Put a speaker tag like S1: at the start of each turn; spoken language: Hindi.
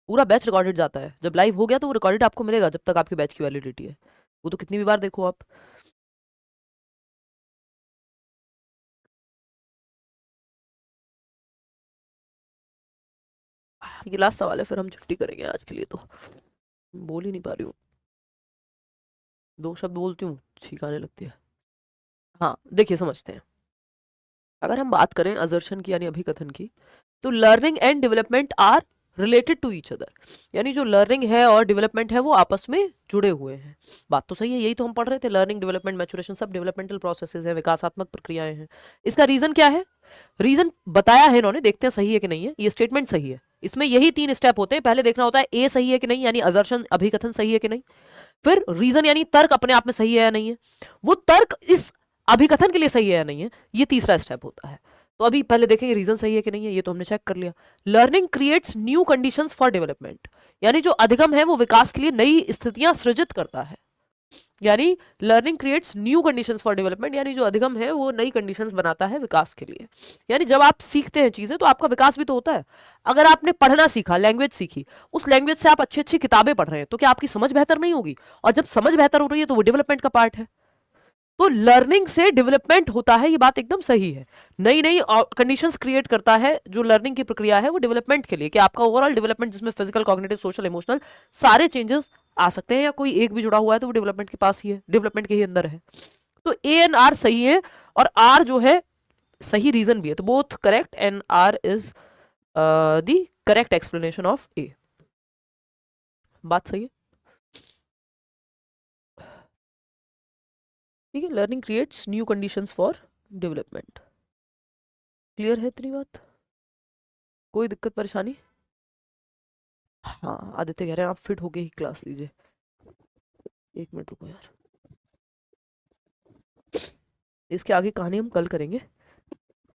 S1: पूरा बैच रिकॉर्डेड जाता है, जब लाइव हो गया तो वो रिकॉर्डेड आपको मिलेगा जब तक आपके बैच की वैलिडिटी है। वो तो कितनी भी बार देखो आप। ये लास्ट सवाल है, फिर हम छुट्टी करेंगे आज के लिए। तो बोल ही नहीं पा रही हूँ, दो शब्द बोलती हूँ छींक आने लगती है। हाँ देखिए, समझते हैं। अगर हम बात करें असर्शन की यानी अभिकथन की, तो learning and development are related to each other. यानी जो लर्निंग है और डेवलपमेंट है वो आपस में जुड़े हुए हैं। बात तो सही है, यही तो हम पढ़ रहे थे। लर्निंग, डेवलपमेंट, मैचुरेशन सब डेवलपमेंटल प्रोसेसेस हैं, विकासात्मक प्रक्रियाएं हैं। इसका रीजन क्या है? रीजन बताया है इन्होंने, देखते हैं सही है कि नहीं है। ये स्टेटमेंट सही है, इसमें यही 3 स्टेप होते हैं। पहले देखना होता है ए सही है कि नहीं, यानी असर्शन अभिकथन सही है कि नहीं। फिर रीजन यानी तर्क अपने आप में सही है या नहीं है, वो तर्क इस अभिकथन के लिए सही है या नहीं है, ये तीसरा स्टेप होता है। तो अभी पहले देखेंगे रीजन सही है कि नहीं है, ये तो हमने चेक कर लिया। Learning creates new conditions for development, यानी जो अधिगम है वो विकास के लिए नई स्थितियां सृजित करता है। यानी learning creates new conditions for development, यानी जो अधिगम है वो नई कंडीशंस बनाता है विकास के लिए। यानी जब आप सीखते हैं चीजें तो आपका विकास भी तो होता है। अगर आपने पढ़ना सीखा, लैंग्वेज सीखी, उस लैंग्वेज से आप अच्छी अच्छी किताबें पढ़ रहे हैं, तो क्या आपकी समझ बेहतर नहीं होगी? और जब समझ बेहतर हो रही है तो वो डेवलपमेंट का पार्ट है। तो लर्निंग से डेवलपमेंट होता है, ये बात एकदम सही है। नई नई कंडीशंस क्रिएट करता है जो लर्निंग की प्रक्रिया है वो डेवलपमेंट के लिए, कि आपका ओवरऑल डेवलपमेंट जिसमें फिजिकल, कॉग्निटिव, सोशल, इमोशनल सारे चेंजेस आ सकते हैं, या कोई एक भी जुड़ा हुआ है तो वो डेवलपमेंट के पास ही है, डेवलपमेंट के ही अंदर है। तो ए एंड आर सही है, और आर जो है सही रीजन भी है। तो both correct and R is the correct explanation of A. बात सही है, ठीक है। Learning creates new conditions for development. Clear है इतनी बात? कोई दिक्कत परेशानी? हाँ, आदित्य कह रहे हैं आप फिट होके ही क्लास लीजिए। 1 मिनट रुको यार, इसके आगे कहानी हम कल करेंगे।